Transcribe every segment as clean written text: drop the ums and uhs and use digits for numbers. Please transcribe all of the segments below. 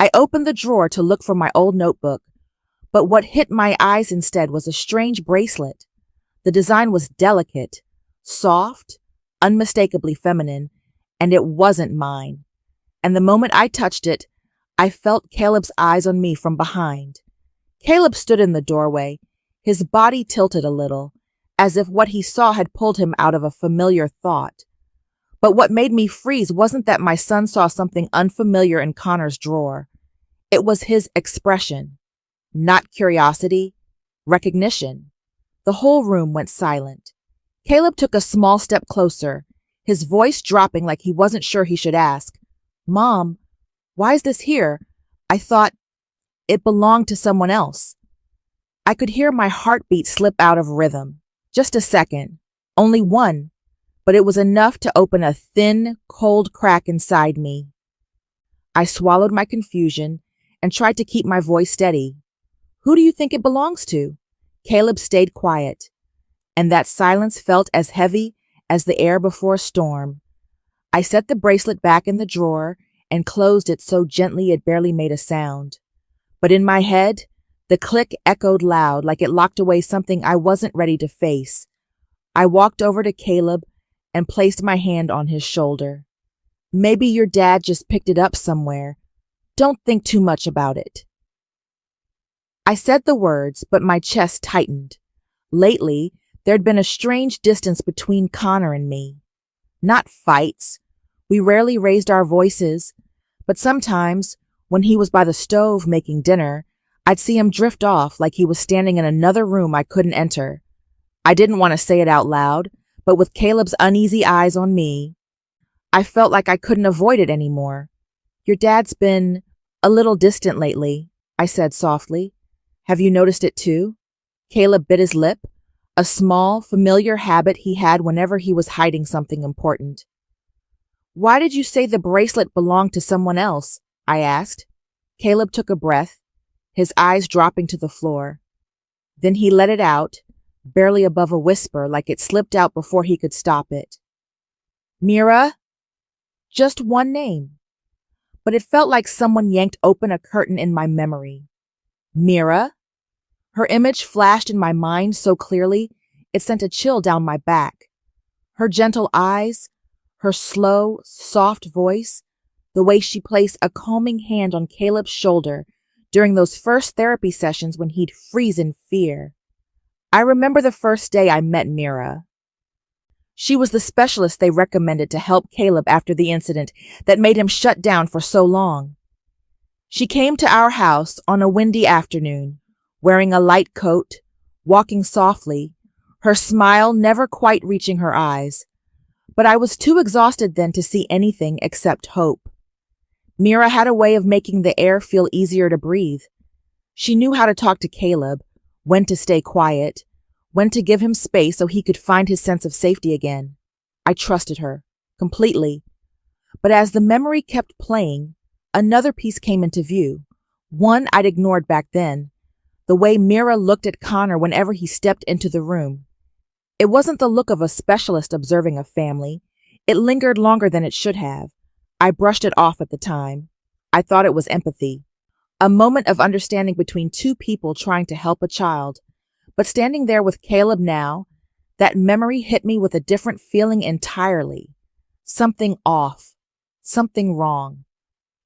I opened the drawer to look for my old notebook, but what hit my eyes instead was a strange bracelet. The design was delicate, soft, unmistakably feminine, and it wasn't mine. And the moment I touched it, I felt Caleb's eyes on me from behind. Caleb stood in the doorway, his body tilted a little, as if what he saw had pulled him out of a familiar thought. But what made me freeze wasn't that my son saw something unfamiliar in Connor's drawer. It was his expression. Not curiosity, recognition. The whole room went silent. Caleb took a small step closer, his voice dropping like he wasn't sure he should ask, "Mom, why is this here? I thought it belonged to someone else." I could hear my heartbeat slip out of rhythm. Just a second. Only one. But it was enough to open a thin, cold crack inside me. I swallowed my confusion and tried to keep my voice steady. "Who do you think it belongs to?" Caleb stayed quiet, and that silence felt as heavy as the air before a storm. I set the bracelet back in the drawer and closed it so gently it barely made a sound. But in my head, the click echoed loud like it locked away something I wasn't ready to face. I walked over to Caleb and placed my hand on his shoulder. "Maybe your dad just picked it up somewhere. Don't think too much about it." I said the words, but my chest tightened. Lately, there'd been a strange distance between Connor and me. Not fights. We rarely raised our voices, but sometimes, when he was by the stove making dinner, I'd see him drift off like he was standing in another room I couldn't enter. I didn't want to say it out loud, but with Caleb's uneasy eyes on me, I felt like I couldn't avoid it anymore. "Your dad's been a little distant lately," I said softly. "Have you noticed it too?" Caleb bit his lip, a small, familiar habit he had whenever he was hiding something important. "Why did you say the bracelet belonged to someone else?" I asked. Caleb took a breath, his eyes dropping to the floor. Then he let it out, barely above a whisper, like it slipped out before he could stop it. "Mira?" Just one name. But it felt like someone yanked open a curtain in my memory. Mira? Her image flashed in my mind so clearly, it sent a chill down my back. Her gentle eyes, her slow, soft voice, the way she placed a calming hand on Caleb's shoulder during those first therapy sessions when he'd freeze in fear. I remember the first day I met Mira. She was the specialist they recommended to help Caleb after the incident that made him shut down for so long. She came to our house on a windy afternoon, wearing a light coat, walking softly, her smile never quite reaching her eyes. But I was too exhausted then to see anything except hope. Mira had a way of making the air feel easier to breathe. She knew how to talk to Caleb, when to stay quiet, when to give him space so he could find his sense of safety again. I trusted her, completely. But as the memory kept playing, another piece came into view, one I'd ignored back then, the way Mira looked at Connor whenever he stepped into the room. It wasn't the look of a specialist observing a family. It lingered longer than it should have. I brushed it off at the time. I thought it was empathy, a moment of understanding between two people trying to help a child. But standing there with Caleb now, that memory hit me with a different feeling entirely. Something off, something wrong.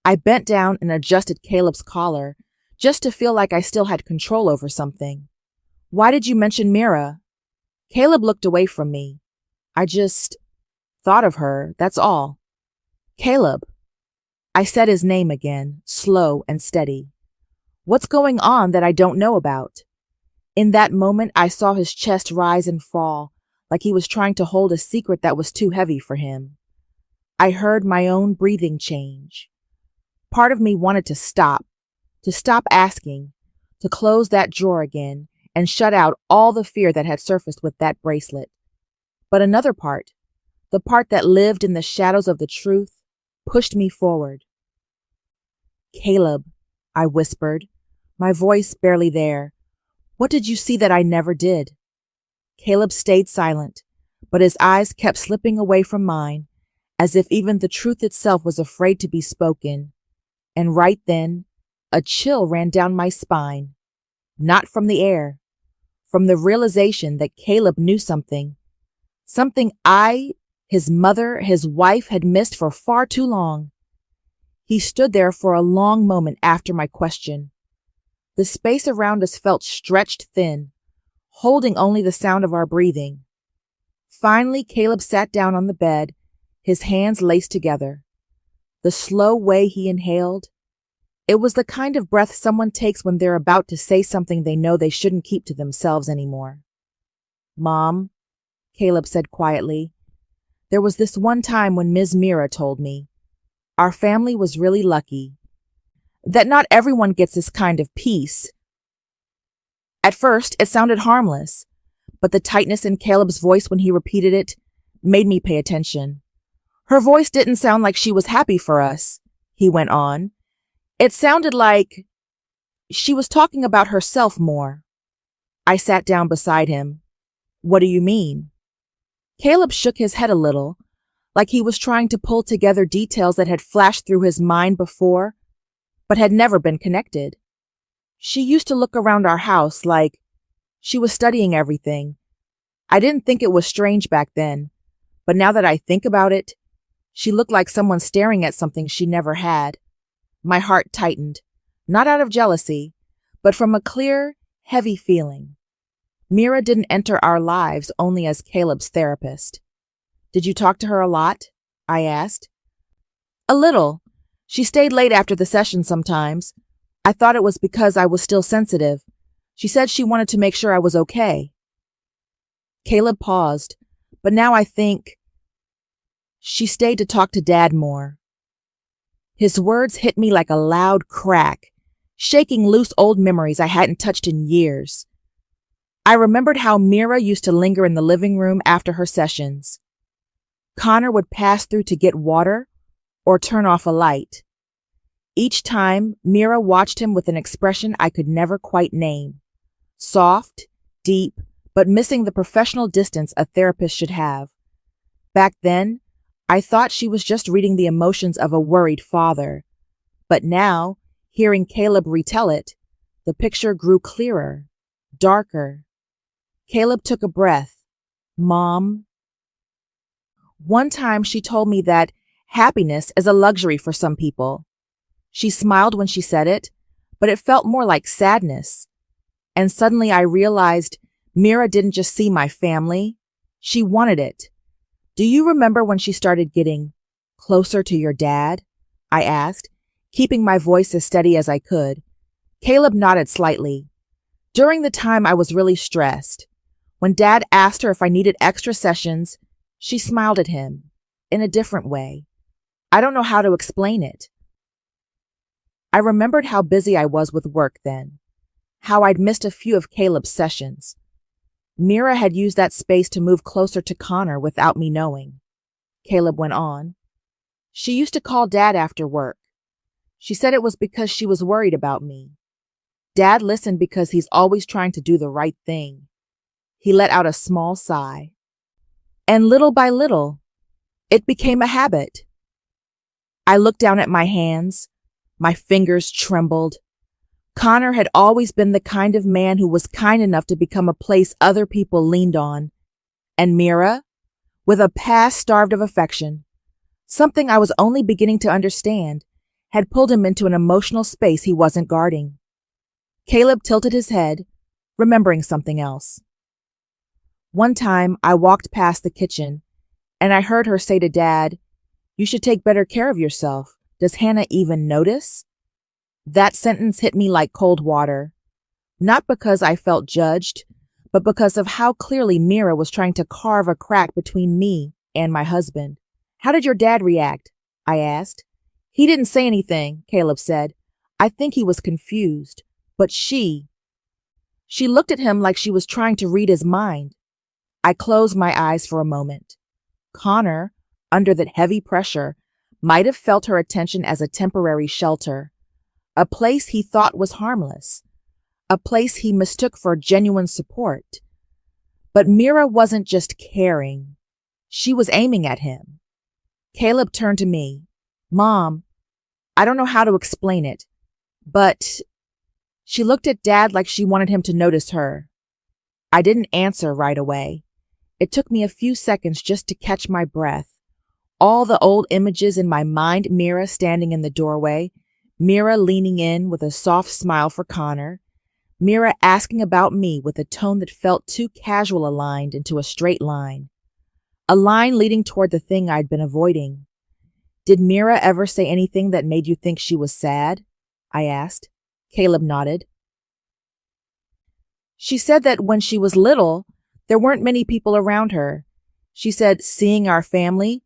I bent down and adjusted Caleb's collar, just to feel like I still had control over something. "Why did you mention Mira?" Caleb looked away from me. "I just thought of her, that's all." "Caleb." I said his name again, slow and steady. "What's going on that I don't know about?" In that moment, I saw his chest rise and fall, like he was trying to hold a secret that was too heavy for him. I heard my own breathing change. Part of me wanted to stop asking, to close that drawer again and shut out all the fear that had surfaced with that bracelet. But another part, the part that lived in the shadows of the truth, pushed me forward. "Caleb," I whispered, my voice barely there. "What did you see that I never did?" Caleb stayed silent, but his eyes kept slipping away from mine, as if even the truth itself was afraid to be spoken. And right then, a chill ran down my spine. Not from the air, from the realization that Caleb knew something. Something I, his mother, his wife, had missed for far too long. He stood there for a long moment after my question. The space around us felt stretched thin, holding only the sound of our breathing. Finally, Caleb sat down on the bed, his hands laced together. The slow way he inhaled, it was the kind of breath someone takes when they're about to say something they know they shouldn't keep to themselves anymore. "Mom," Caleb said quietly, "there was this one time when Ms. Mira told me our family was really lucky, that not everyone gets this kind of peace." At first, it sounded harmless, but the tightness in Caleb's voice when he repeated it made me pay attention. "Her voice didn't sound like she was happy for us," he went on. "It sounded like she was talking about herself more." I sat down beside him. "What do you mean?" Caleb shook his head a little, like he was trying to pull together details that had flashed through his mind before, but had never been connected. "She used to look around our house like she was studying everything. I didn't think it was strange back then, but now that I think about it, she looked like someone staring at something she never had." My heart tightened, not out of jealousy, but from a clear, heavy feeling. Mira didn't enter our lives only as Caleb's therapist. "Did you talk to her a lot?" I asked. "A little. She stayed late after the session sometimes. I thought it was because I was still sensitive. She said she wanted to make sure I was okay." Caleb paused, but now I think she stayed to talk to Dad more. His words hit me like a loud crack, shaking loose old memories I hadn't touched in years. I remembered how Mira used to linger in the living room after her sessions. Connor would pass through to get water or turn off a light. Each time, Mira watched him with an expression I could never quite name. Soft, deep, but missing the professional distance a therapist should have. Back then, I thought she was just reading the emotions of a worried father. But now, hearing Caleb retell it, the picture grew clearer, darker. Caleb took a breath. "Mom." One time she told me that happiness is a luxury for some people. She smiled when she said it, but it felt more like sadness. And suddenly I realized Mira didn't just see my family, she wanted it. "Do you remember when she started getting closer to your dad?" I asked, keeping my voice as steady as I could. Caleb nodded slightly. "During the time I was really stressed. When Dad asked her if I needed extra sessions, she smiled at him, in a different way. I don't know how to explain it." I remembered how busy I was with work then, how I'd missed a few of Caleb's sessions. Mira had used that space to move closer to Connor without me knowing. Caleb went on. "She used to call Dad after work. She said it was because she was worried about me. Dad listened because he's always trying to do the right thing." He let out a small sigh. "And little by little, it became a habit." I looked down at my hands. My fingers trembled. Connor had always been the kind of man who was kind enough to become a place other people leaned on. And Mira, with a past starved of affection, something I was only beginning to understand, had pulled him into an emotional space he wasn't guarding. Caleb tilted his head, remembering something else. One time I walked past the kitchen, and I heard her say to Dad, "You should take better care of yourself. Does Hannah even notice?" That sentence hit me like cold water, not because I felt judged, but because of how clearly Mira was trying to carve a crack between me and my husband. "How did your dad react?" I asked. "He didn't say anything," Caleb said. "I think he was confused, but she looked at him like she was trying to read his mind." I closed my eyes for a moment. Connor, under that heavy pressure, might have felt her attention as a temporary shelter, a place he thought was harmless, a place he mistook for genuine support. But Mira wasn't just caring. She was aiming at him. Caleb turned to me. "Mom, I don't know how to explain it, but she looked at Dad like she wanted him to notice her. I didn't answer right away. It took me a few seconds just to catch my breath. All the old images in my mind, Mira standing in the doorway, Mira leaning in with a soft smile for Connor, Mira asking about me with a tone that felt too casual aligned into a straight line. A line leading toward the thing I'd been avoiding. Did Mira ever say anything that made you think she was sad? I asked. Caleb nodded. She said that when she was little, there weren't many people around her. She said seeing our family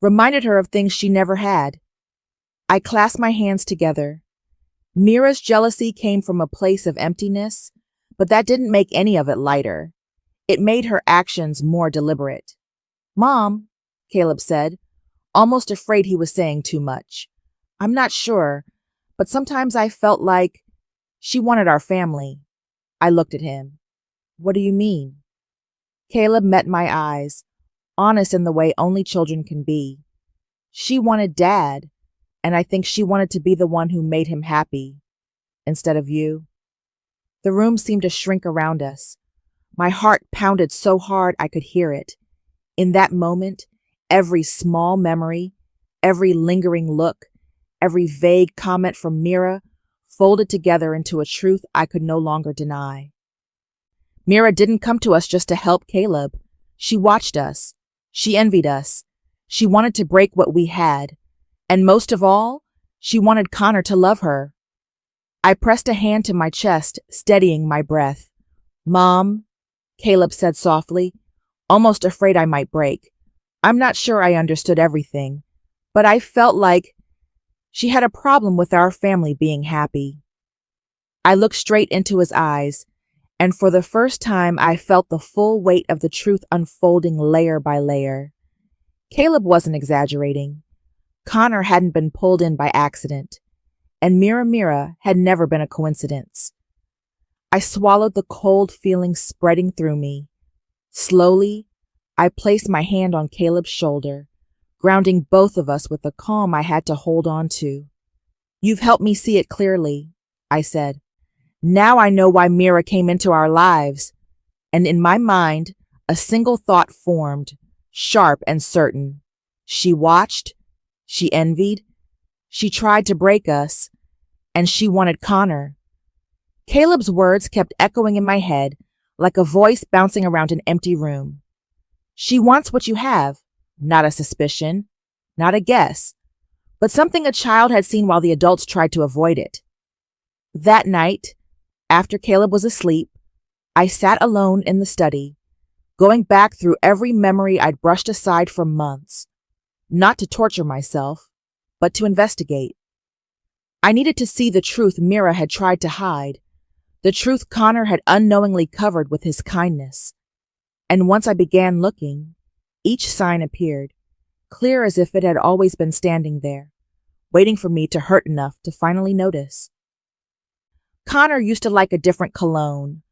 reminded her of things she never had. I clasped my hands together. Mira's jealousy came from a place of emptiness, but that didn't make any of it lighter. It made her actions more deliberate. Mom, Caleb said, almost afraid he was saying too much. I'm not sure, but sometimes I felt like she wanted our family. I looked at him. What do you mean? Caleb met my eyes, honest in the way only children can be. She wanted Dad, and I think she wanted to be the one who made him happy, instead of you. The room seemed to shrink around us. My heart pounded so hard I could hear it. In that moment, every small memory, every lingering look, every vague comment from Mira folded together into a truth I could no longer deny. Mira didn't come to us just to help Caleb. She watched us. She envied us. She wanted to break what we had. And most of all, she wanted Connor to love her. I pressed a hand to my chest, steadying my breath. Mom, Caleb said softly, almost afraid I might break. I'm not sure I understood everything, but I felt like she had a problem with our family being happy. I looked straight into his eyes, and for the first time I felt the full weight of the truth unfolding layer by layer. Caleb wasn't exaggerating. Connor hadn't been pulled in by accident, and Mira had never been a coincidence. I swallowed the cold feeling spreading through me. Slowly, I placed my hand on Caleb's shoulder, grounding both of us with the calm I had to hold on to. You've helped me see it clearly, I said. Now I know why Mira came into our lives. And in my mind, a single thought formed, sharp and certain. She watched, she envied, she tried to break us, and she wanted Connor. Caleb's words kept echoing in my head like a voice bouncing around an empty room. She wants what you have, not a suspicion, not a guess, but something a child had seen while the adults tried to avoid it. That night, after Caleb was asleep, I sat alone in the study, going back through every memory I'd brushed aside for months, not to torture myself, but to investigate. I needed to see the truth Mira had tried to hide, the truth Connor had unknowingly covered with his kindness. And once I began looking, each sign appeared, clear as if it had always been standing there, waiting for me to hurt enough to finally notice. Connor used to like a different cologne,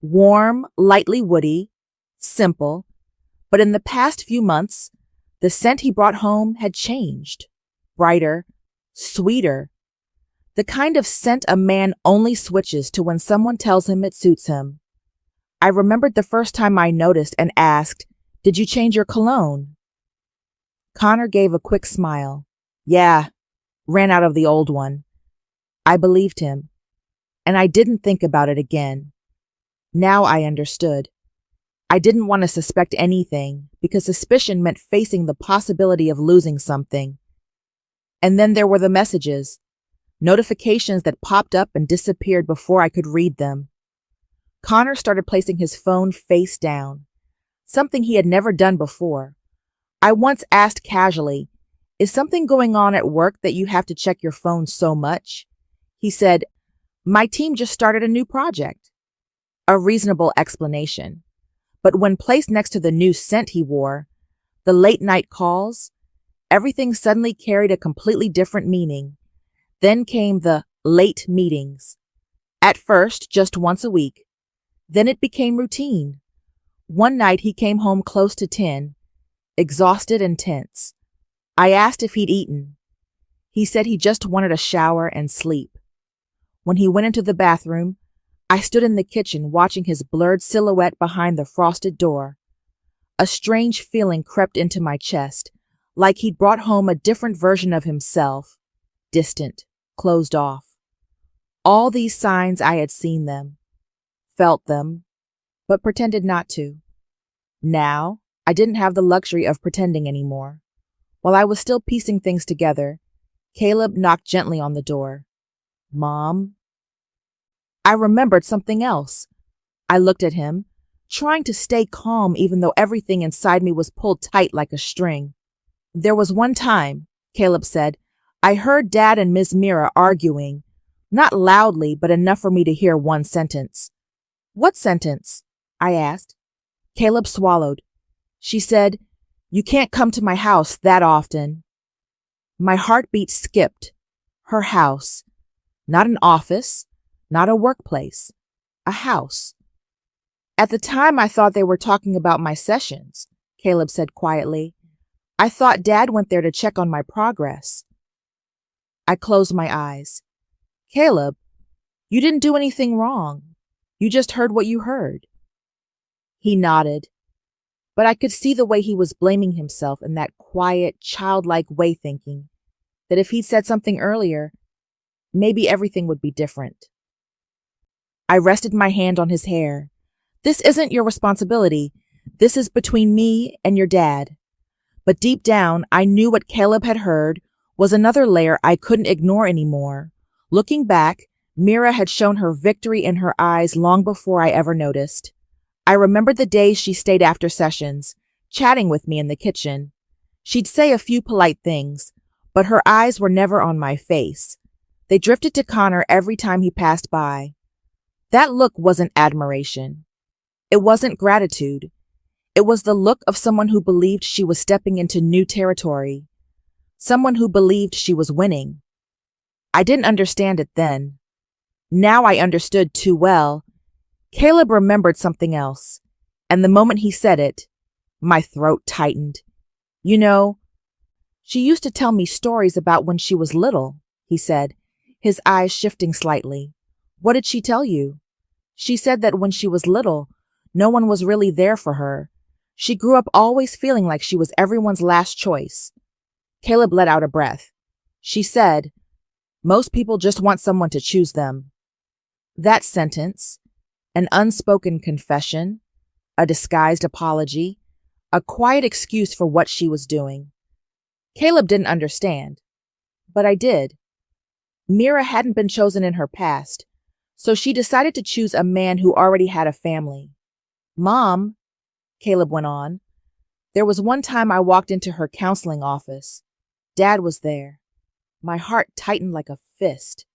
warm, lightly woody, simple, but in the past few months, the scent he brought home had changed, brighter, sweeter, the kind of scent a man only switches to when someone tells him it suits him. I remembered the first time I noticed and asked, "Did you change your cologne?" Connor gave a quick smile. Yeah, ran out of the old one. I believed him, and I didn't think about it again. Now I understood. I didn't want to suspect anything because suspicion meant facing the possibility of losing something. And then there were the messages, notifications that popped up and disappeared before I could read them. Connor started placing his phone face down, something he had never done before. I once asked casually, "Is something going on at work that you have to check your phone so much?" He said, "My team just started a new project." A reasonable explanation. But when placed next to the new scent he wore, the late night calls, everything suddenly carried a completely different meaning. Then came the late meetings. At first, just once a week. Then it became routine. One night he came home close to 10, exhausted and tense. I asked if he'd eaten. He said he just wanted a shower and sleep. When he went into the bathroom, I stood in the kitchen watching his blurred silhouette behind the frosted door. A strange feeling crept into my chest, like he'd brought home a different version of himself, distant, closed off. All these signs I had seen them, felt them, but pretended not to. Now, I didn't have the luxury of pretending anymore. While I was still piecing things together, Caleb knocked gently on the door. "Mom?" I remembered something else. I looked at him, trying to stay calm even though everything inside me was pulled tight like a string. "There was one time," Caleb said, "I heard Dad and Miss Mira arguing. Not loudly, but enough for me to hear one sentence." "What sentence?" I asked. Caleb swallowed. "She said, 'You can't come to my house that often.'" My heartbeat skipped. Her house. Not an office, not a workplace. A house. "At the time, I thought they were talking about my sessions," Caleb said quietly. "I thought Dad went there to check on my progress." I closed my eyes. "Caleb, you didn't do anything wrong. You just heard what you heard." He nodded, but I could see the way he was blaming himself in that quiet, childlike way, thinking that if he'd said something earlier, maybe everything would be different. I rested my hand on his hair. "This isn't your responsibility. This is between me and your dad." But deep down, I knew what Caleb had heard was another layer I couldn't ignore anymore. Looking back, Mira had shown her victory in her eyes long before I ever noticed. I remembered the days she stayed after sessions, chatting with me in the kitchen. She'd say a few polite things, but her eyes were never on my face. They drifted to Connor every time he passed by. That look wasn't admiration. It wasn't gratitude. It was the look of someone who believed she was stepping into new territory. Someone who believed she was winning. I didn't understand it then. Now I understood too well. Caleb remembered something else, and the moment he said it, my throat tightened. "You know, she used to tell me stories about when she was little," he said, his eyes shifting slightly. "What did she tell you?" "She said that when she was little, no one was really there for her. She grew up always feeling like she was everyone's last choice." Caleb let out a breath. "She said, 'Most people just want someone to choose them.'" That sentence, an unspoken confession, a disguised apology, a quiet excuse for what she was doing. Caleb didn't understand, but I did. Mira hadn't been chosen in her past, so she decided to choose a man who already had a family. "Mom," Caleb went on, "there was one time I walked into her counseling office. Dad was there. My heart tightened like a fist.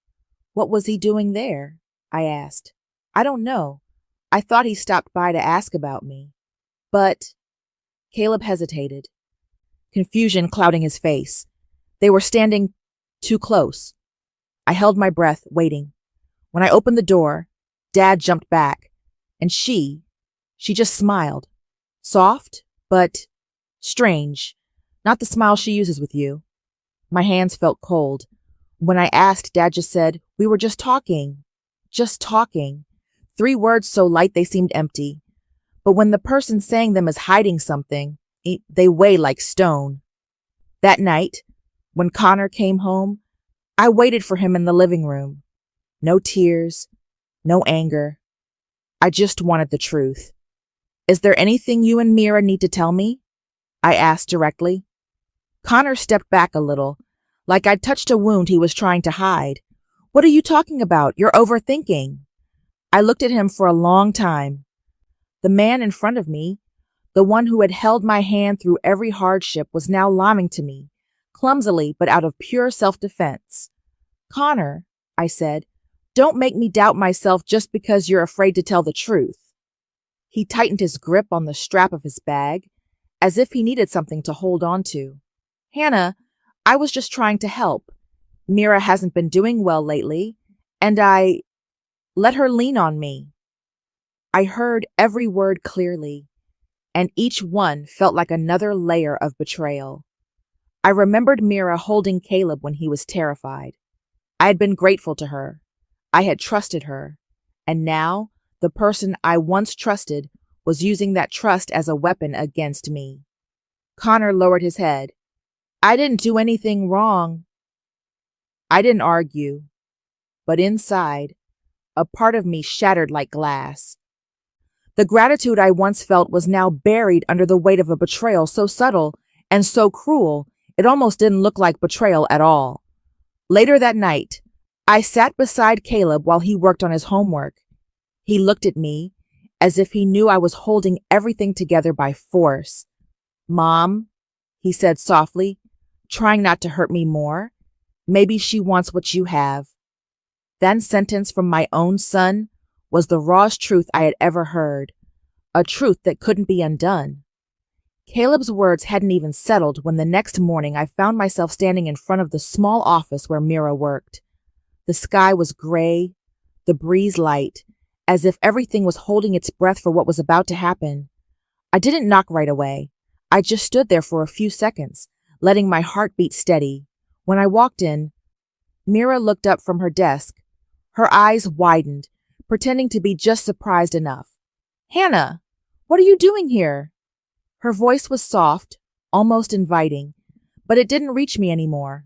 What was he doing there?" I asked. "I don't know. I thought he stopped by to ask about me. But—" Caleb hesitated, confusion clouding his face. They were standing too close. I held my breath, waiting. When I opened the door, Dad jumped back, and she just smiled. Soft, but strange. Not the smile she uses with you. My hands felt cold. When I asked, Dad just said, "We were just talking." Just talking. 3 words so light they seemed empty. But when the person saying them is hiding something, they weigh like stone. That night, when Connor came home, I waited for him in the living room. No tears, no anger. I just wanted the truth. "Is there anything you and Mira need to tell me?" I asked directly. Connor stepped back a little, like I'd touched a wound he was trying to hide. "What are you talking about? You're overthinking." I looked at him for a long time. The man in front of me, the one who had held my hand through every hardship, was now lying to me, clumsily but out of pure self-defense. "Connor," I said, "don't make me doubt myself just because you're afraid to tell the truth." He tightened his grip on the strap of his bag, as if he needed something to hold on to. "Hannah, I was just trying to help. Mira hasn't been doing well lately, and I let her lean on me." I heard every word clearly, and each one felt like another layer of betrayal. I remembered Mira holding Caleb when he was terrified. I had been grateful to her. I had trusted her. And now, the person I once trusted was using that trust as a weapon against me. Connor lowered his head. I didn't do anything wrong. I didn't argue. But inside, a part of me shattered like glass. The gratitude I once felt was now buried under the weight of a betrayal so subtle and so cruel, it almost didn't look like betrayal at all. Later that night, I sat beside Caleb while he worked on his homework. He looked at me as if he knew I was holding everything together by force. Mom, he said softly, trying not to hurt me more, maybe she wants what you have. That sentence from my own son was the rawest truth I had ever heard, a truth that couldn't be undone. Caleb's words hadn't even settled when the next morning I found myself standing in front of the small office where Mira worked. The sky was gray, the breeze light, as if everything was holding its breath for what was about to happen. I didn't knock right away. I just stood there for a few seconds, letting my heart beat steady. When I walked in, Mira looked up from her desk. Her eyes widened, pretending to be just surprised enough. Hannah, what are you doing here? Her voice was soft, almost inviting, but it didn't reach me anymore.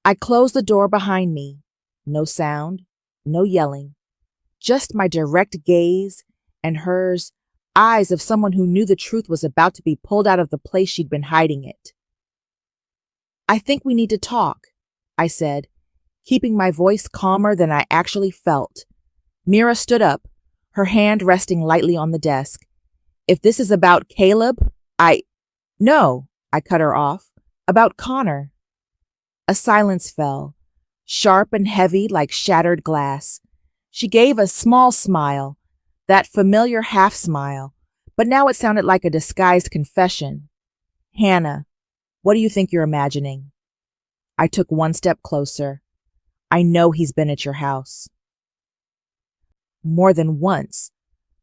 I closed the door behind me. No sound, no yelling, just my direct gaze and hers, eyes of someone who knew the truth was about to be pulled out of the place she'd been hiding it. I think we need to talk, I said, keeping my voice calmer than I actually felt. Mira stood up, her hand resting lightly on the desk. If this is about Caleb, No, I cut her off. About Connor. A silence fell, sharp and heavy like shattered glass. She gave a small smile, that familiar half smile, but now it sounded like a disguised confession. Hannah, what do you think you're imagining? I took one step closer. I know he's been at your house. More than once.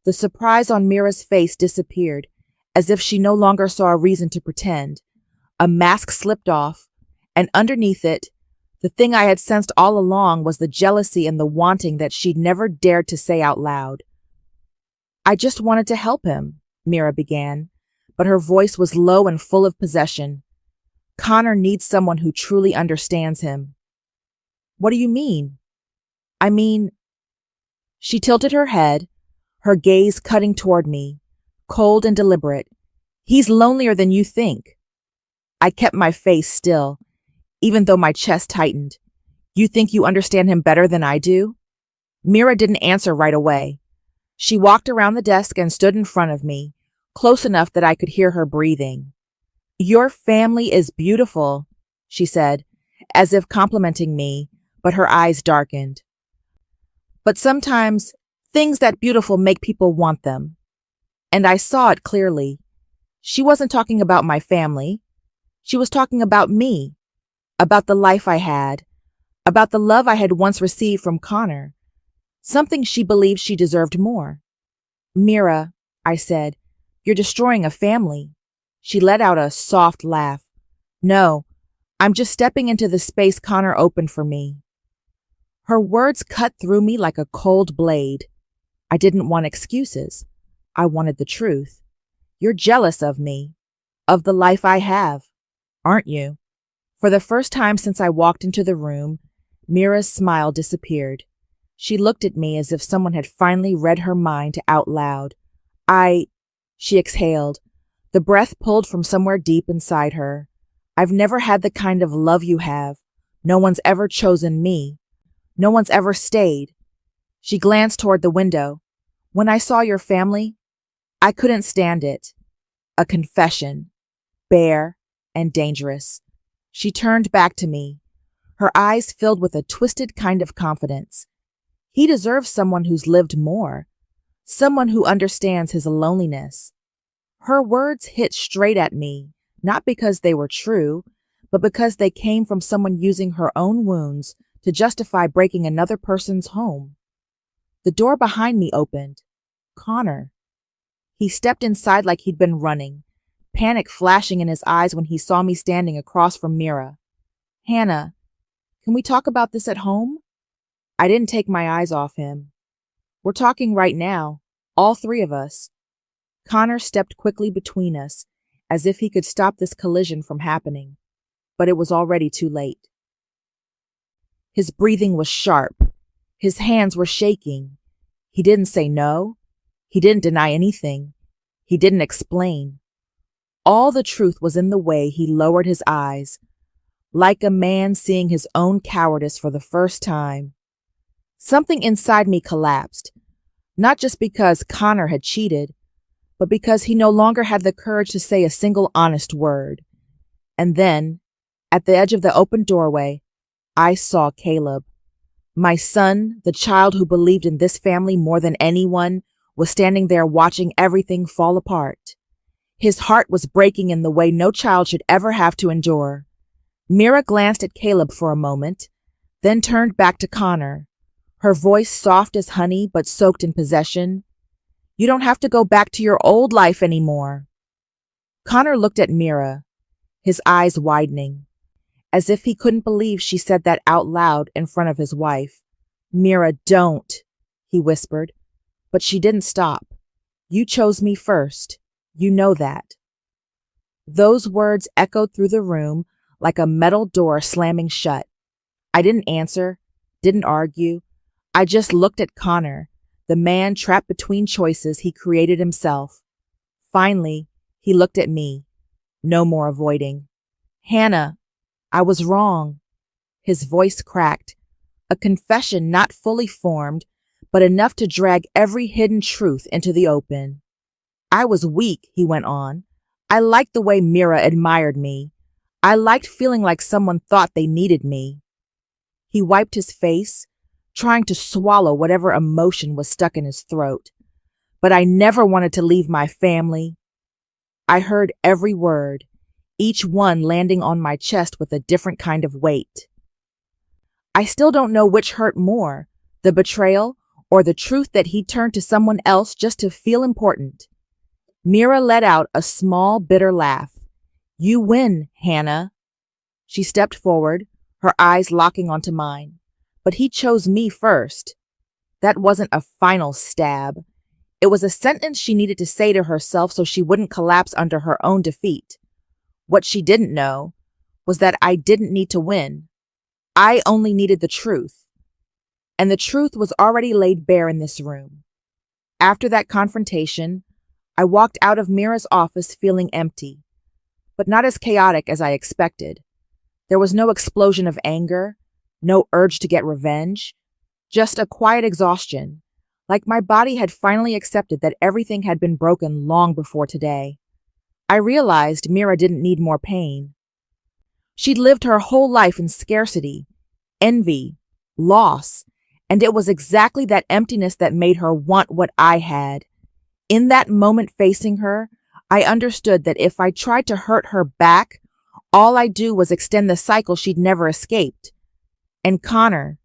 The surprise on Mira's face disappeared, as if she no longer saw a reason to pretend. A mask slipped off, and underneath it, the thing I had sensed all along was the jealousy and the wanting that she'd never dared to say out loud. I just wanted to help him, Mira began, but her voice was low and full of possession. Connor needs someone who truly understands him. What do you mean? I mean... She tilted her head, her gaze cutting toward me, cold and deliberate. He's lonelier than you think. I kept my face still, even though my chest tightened. You think you understand him better than I do? Mira didn't answer right away. She walked around the desk and stood in front of me, close enough that I could hear her breathing. Your family is beautiful, she said, as if complimenting me, but her eyes darkened. But sometimes, things that beautiful make people want them. And I saw it clearly. She wasn't talking about my family. She was talking about me, about the life I had, about the love I had once received from Connor, something she believed she deserved more. Mira, I said, you're destroying a family. She let out a soft laugh. No, I'm just stepping into the space Connor opened for me. Her words cut through me like a cold blade. I didn't want excuses. I wanted the truth. You're jealous of me, of the life I have, aren't you? For the first time since I walked into the room, Mira's smile disappeared. She looked at me as if someone had finally read her mind out loud. She exhaled, the breath pulled from somewhere deep inside her. I've never had the kind of love you have. No one's ever chosen me. No one's ever stayed. She glanced toward the window. When I saw your family, I couldn't stand it. A confession, bare and dangerous. She turned back to me, her eyes filled with a twisted kind of confidence. He deserves someone who's lived more, someone who understands his loneliness. Her words hit straight at me, not because they were true, but because they came from someone using her own wounds to justify breaking another person's home. The door behind me opened. Connor. He stepped inside like he'd been running, panic flashing in his eyes when he saw me standing across from Mira. Hannah, can we talk about this at home? I didn't take my eyes off him. We're talking right now, all three of us. Connor stepped quickly between us, as if he could stop this collision from happening, but it was already too late. His breathing was sharp. His hands were shaking. He didn't say no. He didn't deny anything. He didn't explain. All the truth was in the way he lowered his eyes, like a man seeing his own cowardice for the first time. Something inside me collapsed, not just because Connor had cheated, but because he no longer had the courage to say a single honest word. And then, at the edge of the open doorway, I saw Caleb. My son, the child who believed in this family more than anyone, was standing there watching everything fall apart. His heart was breaking in the way no child should ever have to endure. Mira glanced at Caleb for a moment, then turned back to Connor, her voice soft as honey but soaked in possession. You don't have to go back to your old life anymore. Connor looked at Mira, his eyes widening, as if he couldn't believe she said that out loud in front of his wife. Mira, don't, he whispered, but she didn't stop. You chose me first. You know that. Those words echoed through the room like a metal door slamming shut. I didn't answer, didn't argue. I just looked at Connor, the man trapped between choices he created himself. Finally, he looked at me. No more avoiding. Hannah, I was wrong. His voice cracked, a confession not fully formed, but enough to drag every hidden truth into the open. I was weak, he went on. I liked the way Mira admired me. I liked feeling like someone thought they needed me. He wiped his face, trying to swallow whatever emotion was stuck in his throat. But I never wanted to leave my family. I heard every word, each one landing on my chest with a different kind of weight. I still don't know which hurt more, the betrayal or the truth that he turned to someone else just to feel important. Mira let out a small, bitter laugh. You win, Hannah. She stepped forward, her eyes locking onto mine. But he chose me first. That wasn't a final stab. It was a sentence she needed to say to herself so she wouldn't collapse under her own defeat. What she didn't know was that I didn't need to win. I only needed the truth. And the truth was already laid bare in this room. After that confrontation, I walked out of Mira's office feeling empty, but not as chaotic as I expected. There was no explosion of anger, no urge to get revenge, just a quiet exhaustion, like my body had finally accepted that everything had been broken long before today. I realized Mira didn't need more pain. She'd lived her whole life in scarcity, envy, loss, and it was exactly that emptiness that made her want what I had. In that moment facing her, I understood that if I tried to hurt her back, all I'd do was extend the cycle she'd never escaped. And Connor,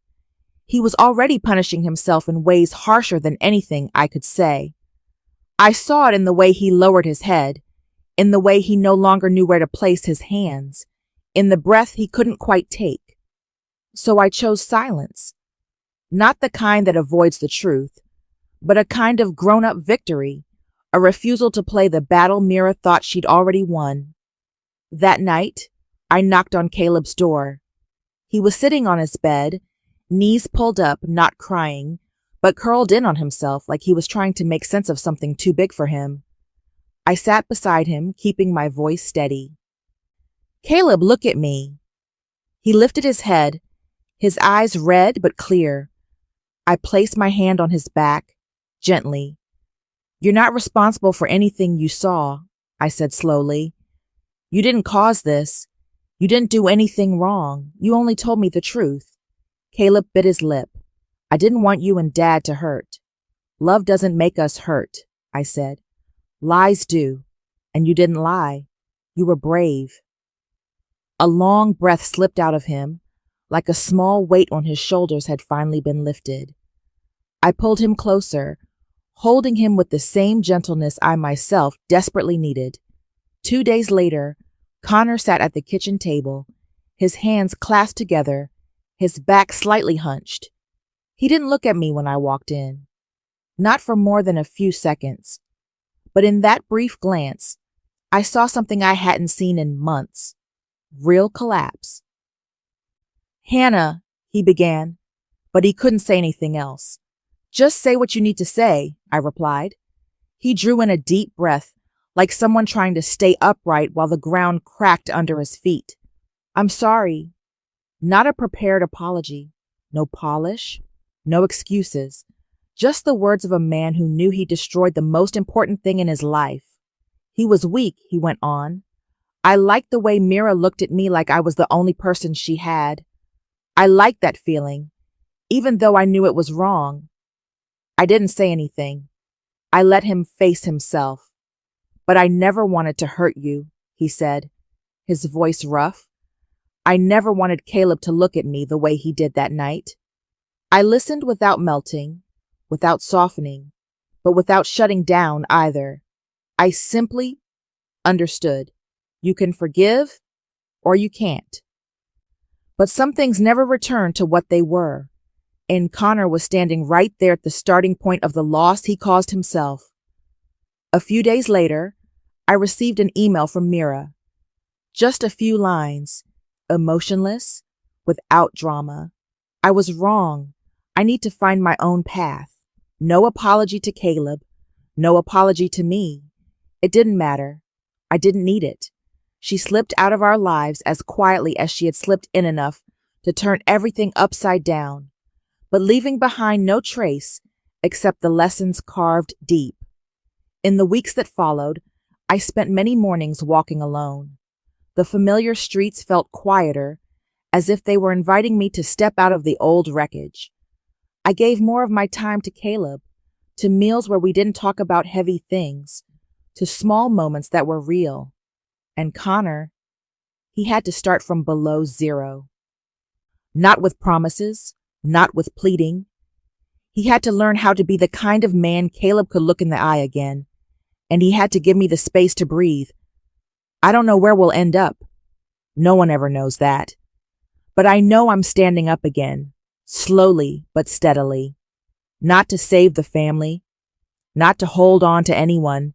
he was already punishing himself in ways harsher than anything I could say. I saw it in the way he lowered his head, in the way he no longer knew where to place his hands, in the breath he couldn't quite take. So I chose silence. Not the kind that avoids the truth, but a kind of grown-up victory, a refusal to play the battle Mira thought she'd already won. That night, I knocked on Caleb's door. He was sitting on his bed, knees pulled up, not crying, but curled in on himself like he was trying to make sense of something too big for him. I sat beside him, keeping my voice steady. Caleb, look at me. He lifted his head, his eyes red but clear. I placed my hand on his back, gently. You're not responsible for anything you saw, I said slowly. You didn't cause this. You didn't do anything wrong. You only told me the truth. Caleb bit his lip. I didn't want you and Dad to hurt. Love doesn't make us hurt, I said. Lies do. And you didn't lie. You were brave. A long breath slipped out of him, like a small weight on his shoulders had finally been lifted. I pulled him closer, holding him with the same gentleness I myself desperately needed. 2 days later, Connor sat at the kitchen table, his hands clasped together, his back slightly hunched. He didn't look at me when I walked in. Not for more than a few seconds. But in that brief glance, I saw something I hadn't seen in months. Real collapse. "Hannah," he began, but he couldn't say anything else. "Just say what you need to say," I replied. He drew in a deep breath, like someone trying to stay upright while the ground cracked under his feet. "I'm sorry." Not a prepared apology. No polish. No excuses. Just the words of a man who knew he destroyed the most important thing in his life. He was weak, he went on. I liked the way Mira looked at me like I was the only person she had. I liked that feeling, even though I knew it was wrong. I didn't say anything. I let him face himself. "But I never wanted to hurt you," he said, his voice rough. "I never wanted Caleb to look at me the way he did that night." I listened without melting, without softening, but without shutting down either. I simply understood. You can forgive, or you can't. But some things never return to what they were, and Connor was standing right there at the starting point of the loss he caused himself. A few days later, I received an email from Mira. Just a few lines, emotionless, without drama. "I was wrong. I need to find my own path." No apology to Caleb. No apology to me. It didn't matter. I didn't need it. She slipped out of our lives as quietly as she had slipped in enough to turn everything upside down, but leaving behind no trace except the lessons carved deep. In the weeks that followed, I spent many mornings walking alone. The familiar streets felt quieter, as if they were inviting me to step out of the old wreckage. I gave more of my time to Caleb, to meals where we didn't talk about heavy things, to small moments that were real. And Connor, he had to start from below zero. Not with promises, not with pleading. He had to learn how to be the kind of man Caleb could look in the eye again, and he had to give me the space to breathe. I don't know where we'll end up. No one ever knows that. But I know I'm standing up again, slowly but steadily. Not to save the family, not to hold on to anyone,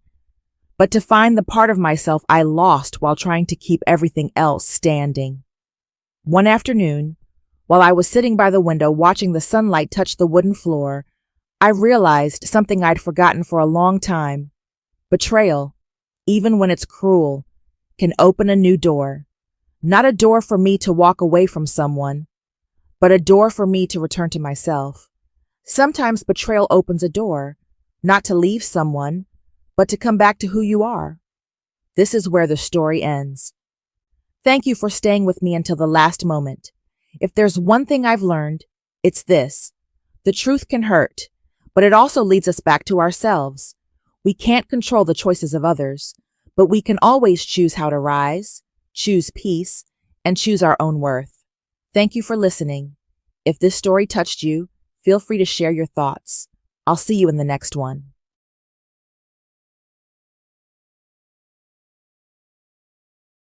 but to find the part of myself I lost while trying to keep everything else standing. One afternoon, while I was sitting by the window watching the sunlight touch the wooden floor, I realized something I'd forgotten for a long time. Betrayal, even when it's cruel, can open a new door. Not a door for me to walk away from someone, but a door for me to return to myself. Sometimes betrayal opens a door, not to leave someone, but to come back to who you are. This is where the story ends. Thank you for staying with me until the last moment. If there's one thing I've learned, it's this. The truth can hurt, but it also leads us back to ourselves. We can't control the choices of others, but we can always choose how to rise, choose peace, and choose our own worth. Thank you for listening. If this story touched you, feel free to share your thoughts. I'll see you in the next one.